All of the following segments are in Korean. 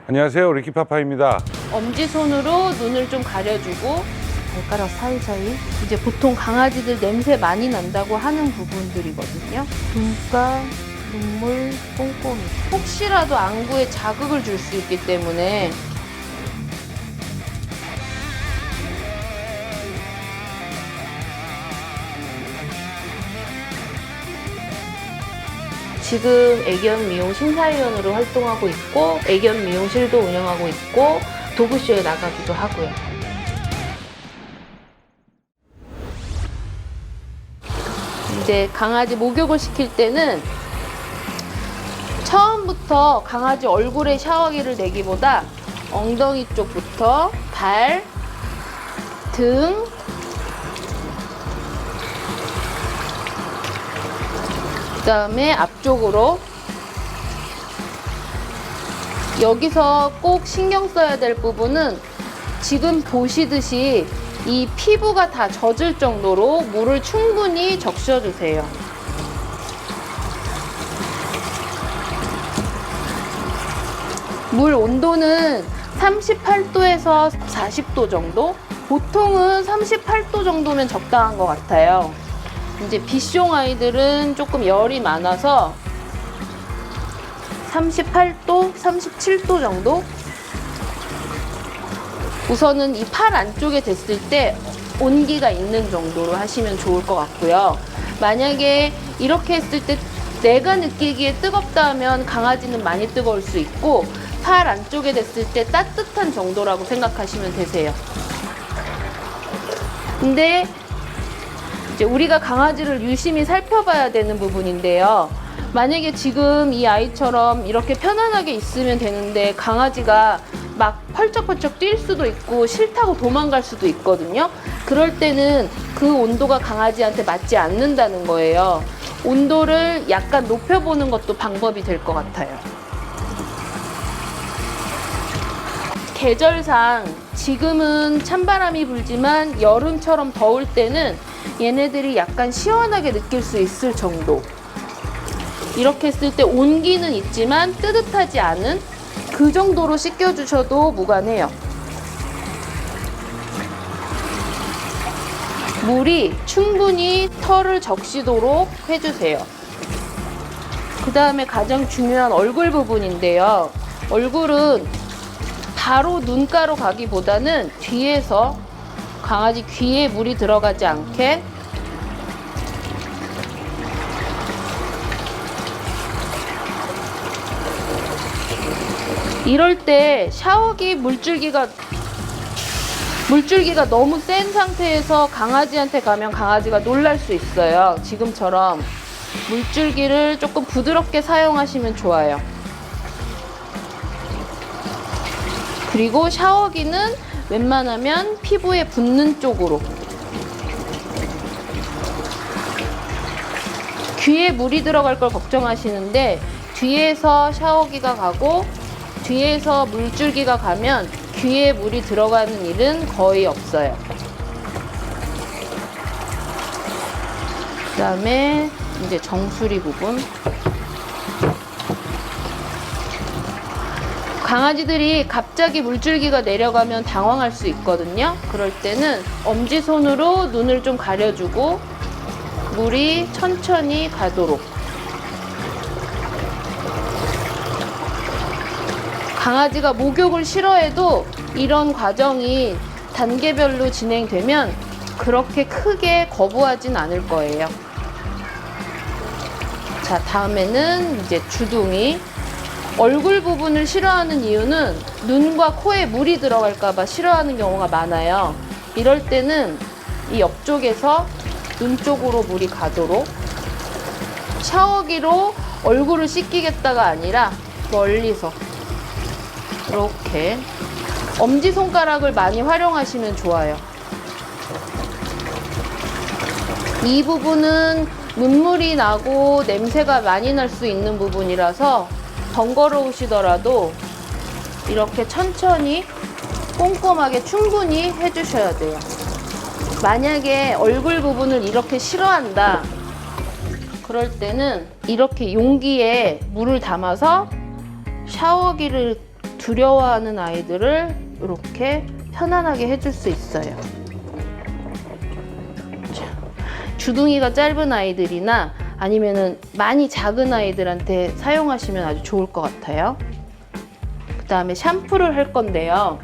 안녕하세요, 리키파파입니다. 엄지손으로 눈을 좀 가려주고 발가락 사이사이, 이제 보통 강아지들 냄새 많이 난다고 하는 부분들이거든요. 눈가, 눈물, 꼼꼼히. 혹시라도 안구에 자극을 줄 수 있기 때문에 지금 애견 미용 심사위원으로 활동하고 있고 애견 미용실도 운영하고 있고 도그쇼에 나가기도 하고요. 이제 강아지 목욕을 시킬 때는 처음부터 강아지 얼굴에 샤워기를 내기보다 엉덩이 쪽부터 발, 등, 그 다음에 앞쪽으로. 여기서 꼭 신경 써야 될 부분은 지금 보시듯이 이 피부가 다 젖을 정도로 물을 충분히 적셔주세요. 물 온도는 38도에서 40도 정도? 보통은 38도 정도면 적당한 것 같아요. 이제 비숑 아이들은 조금 열이 많아서 38도, 37도 정도? 우선은 이 팔 안쪽에 됐을 때 온기가 있는 정도로 하시면 좋을 것 같고요. 만약에 이렇게 했을 때 내가 느끼기에 뜨겁다 하면 강아지는 많이 뜨거울 수 있고 팔 안쪽에 됐을 때 따뜻한 정도라고 생각하시면 되세요. 근데 이제 우리가 강아지를 유심히 살펴봐야 되는 부분인데요. 만약에 지금 이 아이처럼 이렇게 편안하게 있으면 되는데 강아지가 막 펄쩍펄쩍 뛸 수도 있고 싫다고 도망갈 수도 있거든요. 그럴 때는 그 온도가 강아지한테 맞지 않는다는 거예요. 온도를 약간 높여보는 것도 방법이 될 것 같아요. 계절상 지금은 찬바람이 불지만 여름처럼 더울 때는 얘네들이 약간 시원하게 느낄 수 있을 정도. 이렇게 했을 때 온기는 있지만 뜨뜻하지 않은 그 정도로 씻겨주셔도 무관해요. 물이 충분히 털을 적시도록 해주세요. 그 다음에 가장 중요한 얼굴 부분인데요. 얼굴은 바로 눈가로 가기보다는 뒤에서 강아지 귀에 물이 들어가지 않게 이럴 때 샤워기 물줄기가 너무 센 상태에서 강아지한테 가면 강아지가 놀랄 수 있어요. 지금처럼 물줄기를 조금 부드럽게 사용하시면 좋아요. 그리고 샤워기는 웬만하면 피부에 붙는 쪽으로. 귀에 물이 들어갈 걸 걱정하시는데 뒤에서 샤워기가 가고 뒤에서 물줄기가 가면 귀에 물이 들어가는 일은 거의 없어요. 그 다음에 이제 정수리 부분. 강아지들이 갑자기 물줄기가 내려가면 당황할 수 있거든요. 그럴 때는 엄지손으로 눈을 좀 가려주고 물이 천천히 가도록. 강아지가 목욕을 싫어해도 이런 과정이 단계별로 진행되면 그렇게 크게 거부하진 않을 거예요. 자, 다음에는 이제 주둥이. 얼굴 부분을 싫어하는 이유는 눈과 코에 물이 들어갈까봐 싫어하는 경우가 많아요. 이럴 때는 이 옆쪽에서 눈 쪽으로 물이 가도록 샤워기로 얼굴을 씻기겠다가 아니라 멀리서 이렇게 엄지손가락을 많이 활용하시면 좋아요. 이 부분은 눈물이 나고 냄새가 많이 날 수 있는 부분이라서 번거로우시더라도 이렇게 천천히 꼼꼼하게 충분히 해주셔야 돼요. 만약에 얼굴 부분을 이렇게 싫어한다, 그럴 때는 이렇게 용기에 물을 담아서 샤워기를 두려워하는 아이들을 이렇게 편안하게 해줄 수 있어요. 자, 주둥이가 짧은 아이들이나 아니면은 많이 작은 아이들한테 사용하시면 아주 좋을 것 같아요. 그 다음에 샴푸를 할 건데요.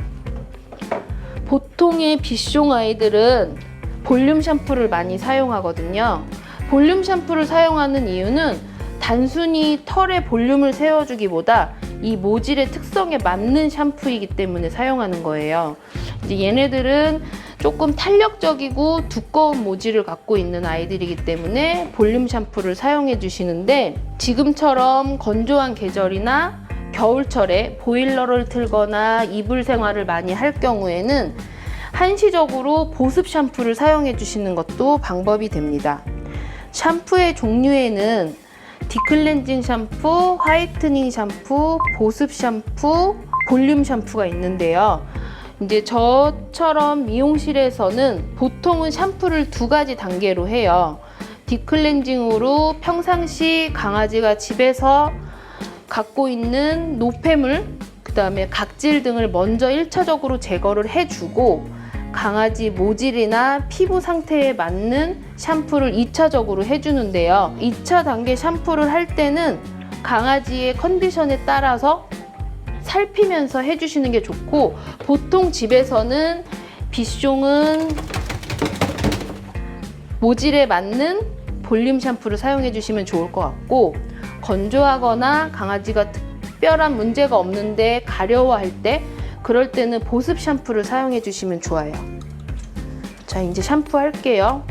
보통의 빗숑 아이들은 볼륨 샴푸를 많이 사용하거든요. 볼륨 샴푸를 사용하는 이유는 단순히 털에 볼륨을 세워주기보다 이 모질의 특성에 맞는 샴푸이기 때문에 사용하는 거예요. 이제 얘네들은 조금 탄력적이고 두꺼운 모질을 갖고 있는 아이들이기 때문에 볼륨 샴푸를 사용해 주시는데, 지금처럼 건조한 계절이나 겨울철에 보일러를 틀거나 이불 생활을 많이 할 경우에는 한시적으로 보습 샴푸를 사용해 주시는 것도 방법이 됩니다. 샴푸의 종류에는 디클렌징 샴푸, 화이트닝 샴푸, 보습 샴푸, 볼륨 샴푸가 있는데요. 이제 저처럼 미용실에서는 보통은 샴푸를 2가지 단계로 해요. 디클렌징으로 평상시 강아지가 집에서 갖고 있는 노폐물, 그 다음에 각질 등을 먼저 1차적으로 제거를 해주고, 강아지 모질이나 피부 상태에 맞는 샴푸를 2차적으로 해주는데요. 2차 단계 샴푸를 할 때는 강아지의 컨디션에 따라서 살피면서 해주시는 게 좋고, 보통 집에서는 빗숑은 모질에 맞는 볼륨 샴푸를 사용해 주시면 좋을 것 같고, 건조하거나 강아지가 특별한 문제가 없는데 가려워할 때, 그럴 때는 보습 샴푸를 사용해 주시면 좋아요. 자, 이제 샴푸 할게요.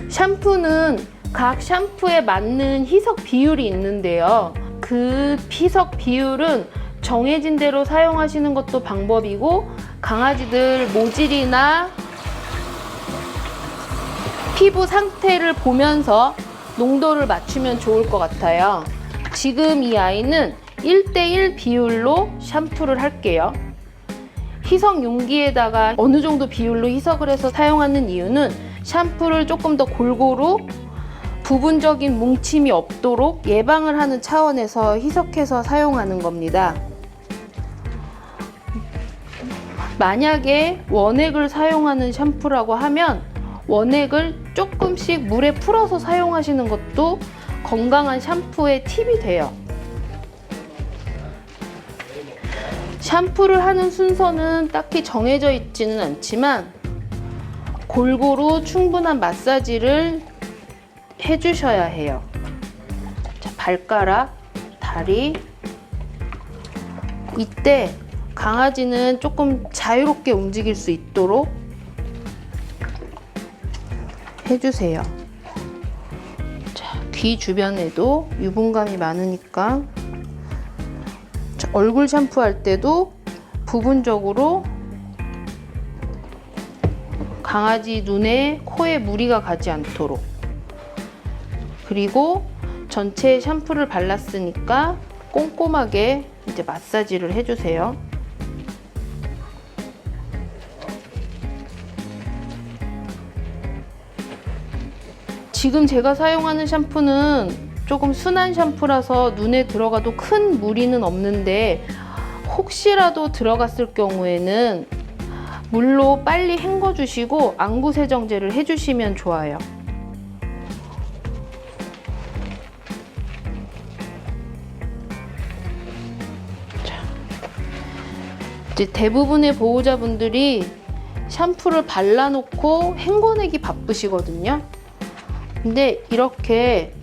샴푸는 각 샴푸에 맞는 희석 비율이 있는데요. 그 희석 비율은 정해진 대로 사용하시는 것도 방법이고, 강아지들 모질이나 피부 상태를 보면서 농도를 맞추면 좋을 것 같아요. 지금 이 아이는 1:1 비율로 샴푸를 할게요. 희석 용기에다가 어느 정도 비율로 희석을 해서 사용하는 이유는 샴푸를 조금 더 골고루 부분적인 뭉침이 없도록 예방을 하는 차원에서 희석해서 사용하는 겁니다. 만약에 원액을 사용하는 샴푸라고 하면 원액을 조금씩 물에 풀어서 사용하시는 것도 건강한 샴푸의 팁이 돼요. 샴푸를 하는 순서는 딱히 정해져 있지는 않지만 골고루 충분한 마사지를 해주셔야 해요. 자, 발가락, 다리. 이때 강아지는 조금 자유롭게 움직일 수 있도록 해주세요. 자, 귀 주변에도 유분감이 많으니까, 자, 얼굴 샴푸할 때도 부분적으로 강아지 눈에, 코에 무리가 가지 않도록, 그리고 전체에 샴푸를 발랐으니까 꼼꼼하게 이제 마사지를 해주세요. 지금 제가 사용하는 샴푸는 조금 순한 샴푸라서 눈에 들어가도 큰 무리는 없는데, 혹시라도 들어갔을 경우에는 물로 빨리 헹궈 주시고 안구 세정제를 해주시면 좋아요. 자, 이제 대부분의 보호자분들이 샴푸를 발라놓고 헹궈내기 바쁘시거든요. 근데 이렇게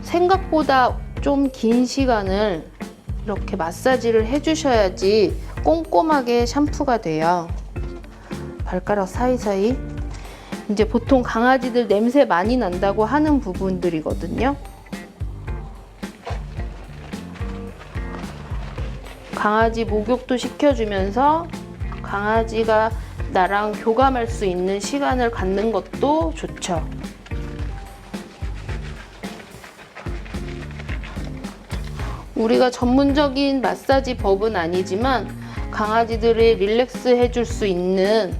생각보다 좀 긴 시간을 이렇게 마사지를 해주셔야지 꼼꼼하게 샴푸가 돼요. 발가락 사이사이. 이제 보통 강아지들 냄새 많이 난다고 하는 부분들이거든요. 강아지 목욕도 시켜주면서 강아지가 나랑 교감할 수 있는 시간을 갖는 것도 좋죠. 우리가 전문적인 마사지 법은 아니지만 강아지들이 릴렉스 해줄 수 있는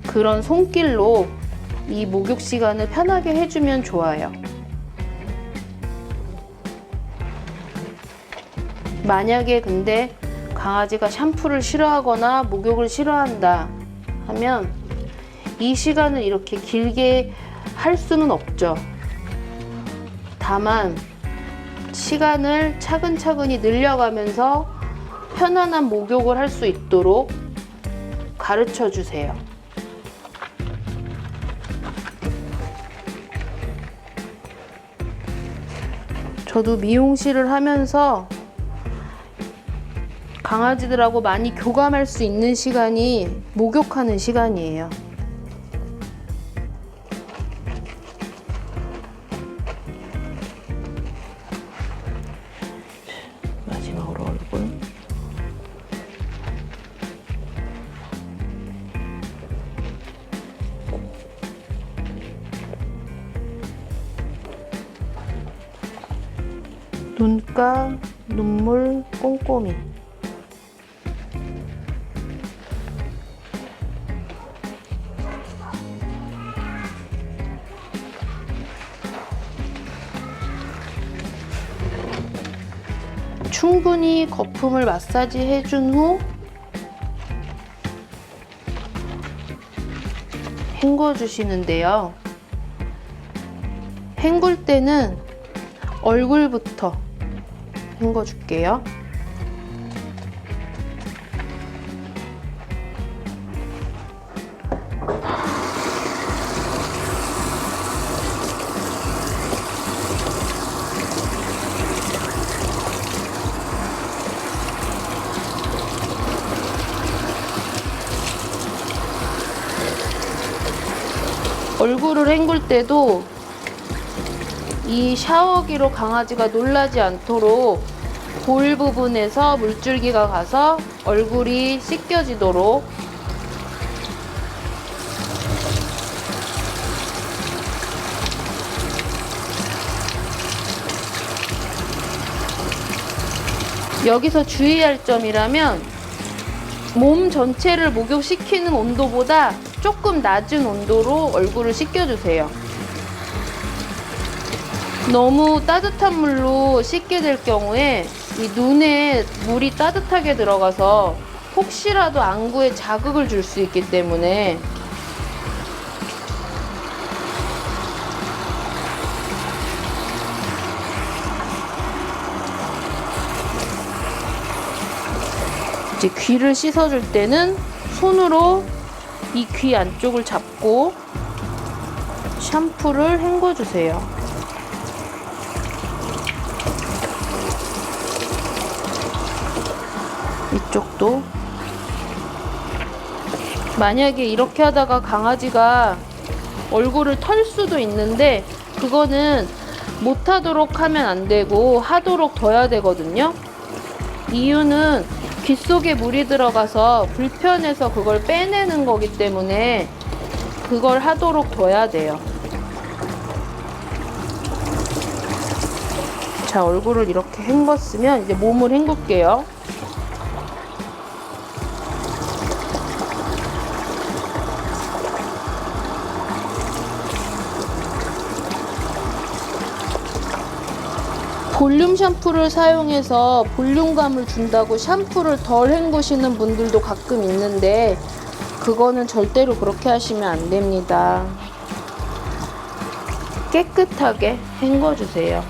그런 손길로 이 목욕 시간을 편하게 해주면 좋아요. 만약에 근데 강아지가 샴푸를 싫어하거나 목욕을 싫어한다 하면 이 시간을 이렇게 길게 할 수는 없죠. 다만 시간을 차근차근히 늘려가면서 편안한 목욕을 할 수 있도록 가르쳐 주세요. 저도 미용실을 하면서 강아지들하고 많이 교감할 수 있는 시간이 목욕하는 시간이에요. 마지막으로 얼굴. 눈가, 눈물, 꼼꼼히. 충분히 거품을 마사지 해준 후 헹궈 주시는데요. 헹굴 때는 얼굴부터 헹궈 줄게요. 얼굴을 헹굴 때도 이 샤워기로 강아지가 놀라지 않도록 볼 부분에서 물줄기가 가서 얼굴이 씻겨지도록 여기서 주의할 점이라면 몸 전체를 목욕시키는 온도보다 조금 낮은 온도로 얼굴을 씻겨주세요. 너무 따뜻한 물로 씻게 될 경우에 이 눈에 물이 따뜻하게 들어가서 혹시라도 안구에 자극을 줄 수 있기 때문에 이제 귀를 씻어줄 때는 손으로 이 귀 안쪽을 잡고 샴푸를 헹궈주세요. 이쪽도. 만약에 이렇게 하다가 강아지가 얼굴을 털 수도 있는데 그거는 못하도록 하면 안 되고 하도록 둬야 되거든요. 이유는 귀 속에 물이 들어가서 불편해서 그걸 빼내는 거기 때문에 그걸 하도록 둬야 돼요. 자, 얼굴을 이렇게 헹궜으면 이제 몸을 헹굴게요. 볼륨 샴푸를 사용해서 볼륨감을 준다고 샴푸를 덜 헹구시는 분들도 가끔 있는데 그거는 절대로 그렇게 하시면 안 됩니다. 깨끗하게 헹궈주세요.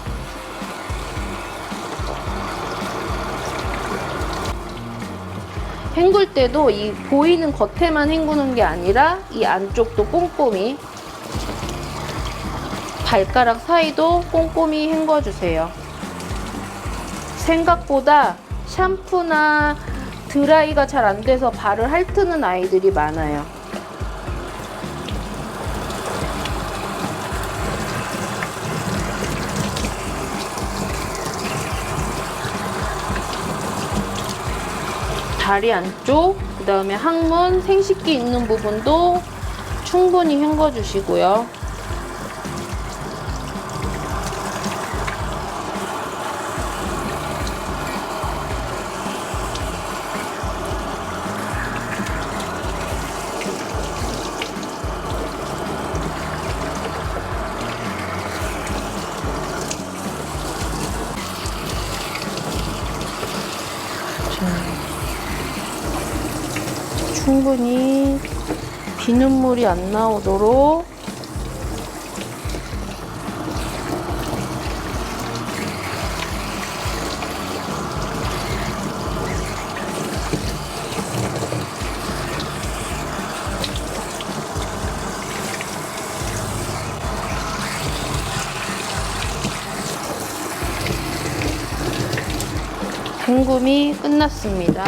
헹굴 때도 이 보이는 겉에만 헹구는 게 아니라 이 안쪽도 꼼꼼히, 발가락 사이도 꼼꼼히 헹궈주세요. 생각보다 샴푸나 드라이가 잘 안 돼서 발을 핥는 아이들이 많아요. 다리 안쪽, 그 다음에 항문, 생식기 있는 부분도 충분히 헹궈주시고요. 충분히 비눗물이 안 나오도록 헹굼이 끝났습니다.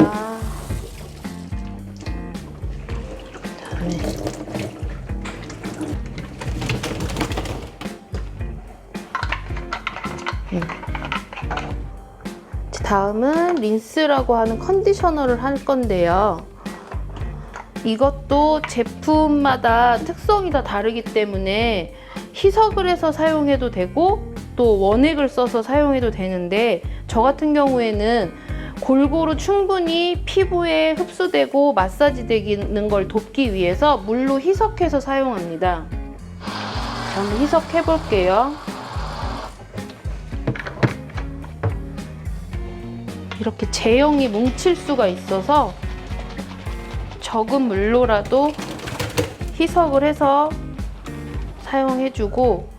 다음은 린스라고 하는 컨디셔너를 할 건데요. 이것도 제품마다 특성이 다 다르기 때문에 희석을 해서 사용해도 되고 또 원액을 써서 사용해도 되는데, 저 같은 경우에는 골고루 충분히 피부에 흡수되고 마사지 되는 걸 돕기 위해서 물로 희석해서 사용합니다. 한번 희석해 볼게요. 이렇게 제형이 뭉칠 수가 있어서 적은 물로라도 희석을 해서 사용해주고,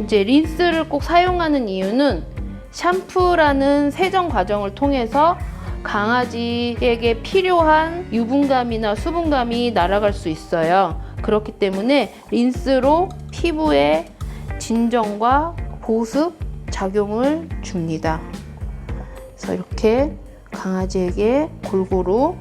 이제 린스를 꼭 사용하는 이유는 샴푸라는 세정 과정을 통해서 강아지에게 필요한 유분감이나 수분감이 날아갈 수 있어요. 그렇기 때문에 린스로 피부에 진정과 보습 작용을 줍니다. 그래서 이렇게 강아지에게 골고루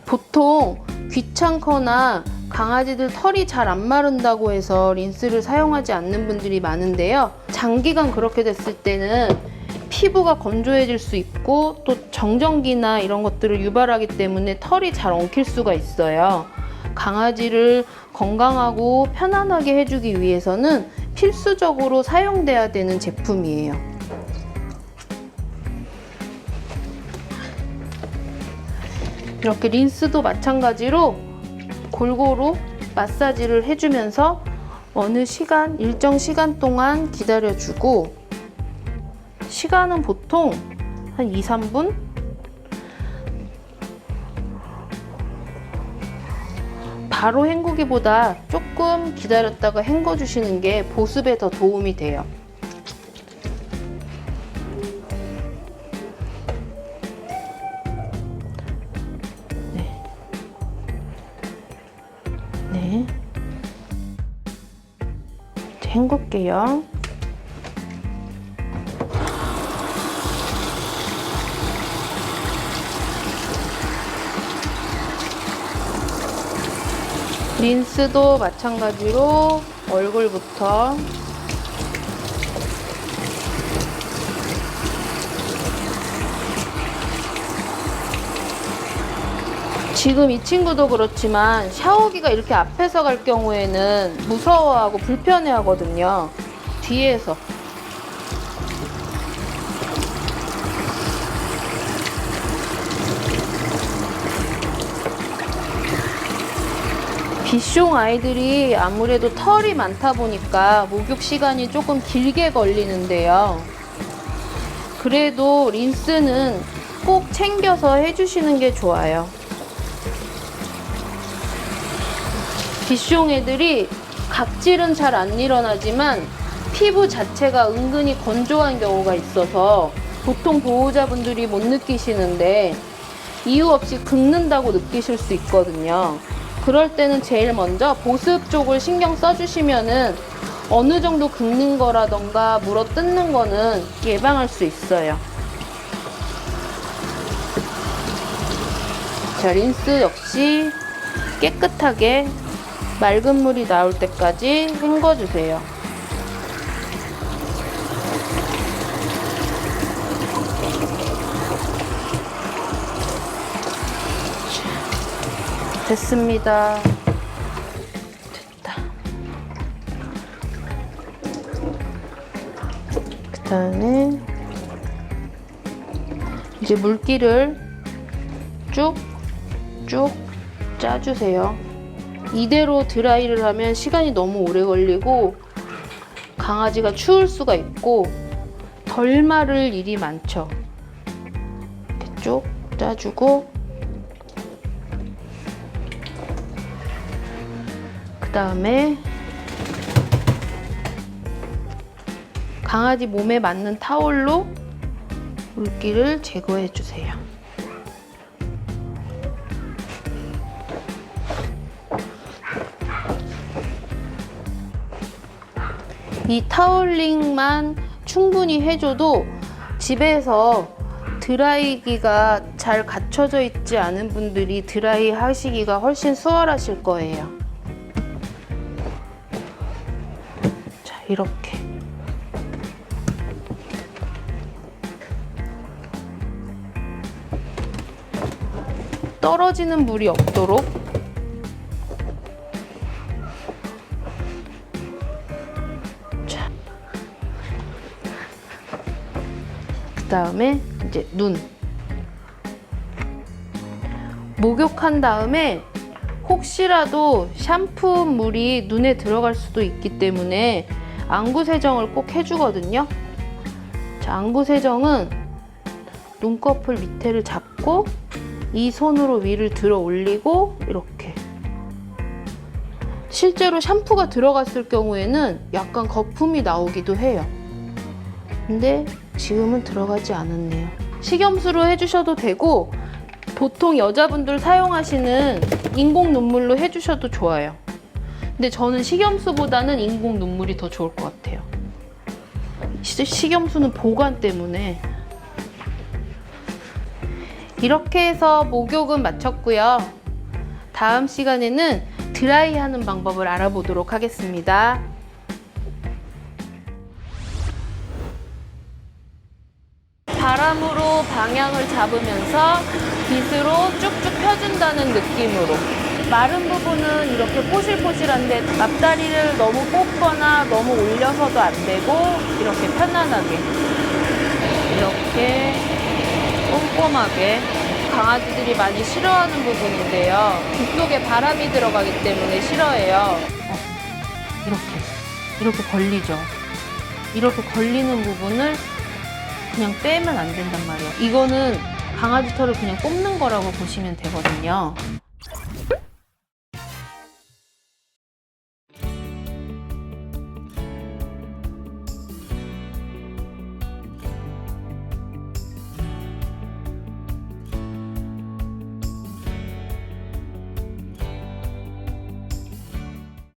보통 귀찮거나 강아지들 털이 잘 안 마른다고 해서 린스를 사용하지 않는 분들이 많은데요. 장기간 그렇게 됐을 때는 피부가 건조해질 수 있고 또 정전기나 이런 것들을 유발하기 때문에 털이 잘 엉킬 수가 있어요. 강아지를 건강하고 편안하게 해주기 위해서는 필수적으로 사용돼야 되는 제품이에요. 이렇게 린스도 마찬가지로 골고루 마사지를 해주면서 어느 시간, 일정 시간 동안 기다려주고, 시간은 보통 한 2, 3분? 바로 헹구기보다 조금 기다렸다가 헹궈주시는 게 보습에 더 도움이 돼요. 네. 헹굴게요. 린스도 마찬가지로 얼굴부터 지금 이 친구도 그렇지만 샤워기가 이렇게 앞에서 갈 경우에는 무서워하고 불편해 하거든요. 뒤에서 비숑 아이들이 아무래도 털이 많다 보니까 목욕 시간이 조금 길게 걸리는데요. 그래도 린스는 꼭 챙겨서 해주시는 게 좋아요. 비숑 애들이 각질은 잘 안 일어나지만 피부 자체가 은근히 건조한 경우가 있어서 보통 보호자분들이 못 느끼시는데 이유 없이 긁는다고 느끼실 수 있거든요. 그럴 때는 제일 먼저 보습 쪽을 신경 써주시면은 어느 정도 긁는 거라던가 물어 뜯는 거는 예방할 수 있어요. 자, 린스 역시 깨끗하게 맑은 물이 나올 때까지 헹궈주세요. 됐습니다. 됐다. 그 다음에 이제 물기를 쭉쭉 짜주세요. 이대로 드라이를 하면 시간이 너무 오래 걸리고 강아지가 추울 수가 있고 덜 마를 일이 많죠. 이렇게 쭉 짜주고, 그 다음에 강아지 몸에 맞는 타올로 물기를 제거해 주세요. 이 타올링만 충분히 해줘도 집에서 드라이기가 잘 갖춰져 있지 않은 분들이 드라이 하시기가 훨씬 수월하실 거예요. 자, 이렇게. 떨어지는 물이 없도록 자, 그 다음에 이제 눈 목욕한 다음에 혹시라도 샴푸 물이 눈에 들어갈 수도 있기 때문에 안구 세정을 꼭 해주거든요. 자, 안구 세정은 눈꺼풀 밑에를 잡고 이 손으로 위를 들어 올리고 이렇게. 실제로 샴푸가 들어갔을 경우에는 약간 거품이 나오기도 해요. 근데 지금은 들어가지 않았네요. 식염수로 해주셔도 되고 보통 여자분들 사용하시는 인공 눈물로 해주셔도 좋아요. 근데 저는 식염수보다는 인공 눈물이 더 좋을 것 같아요. 식염수는 보관 때문에. 이렇게 해서 목욕은 마쳤고요. 다음 시간에는 드라이 하는 방법을 알아보도록 하겠습니다. 바람으로 방향을 잡으면서 빗으로 쭉쭉 펴준다는 느낌으로. 마른 부분은 이렇게 포실포실한데 앞다리를 너무 뽑거나 너무 올려서도 안 되고 이렇게 편안하게 이렇게 꼼꼼하게. 강아지들이 많이 싫어하는 부분인데요. 빗 속에 바람이 들어가기 때문에 싫어해요. 이렇게 걸리죠. 이렇게 걸리는 부분을 그냥 빼면 안 된단 말이에요. 이거는 강아지 털을 그냥 뽑는 거라고 보시면 되거든요.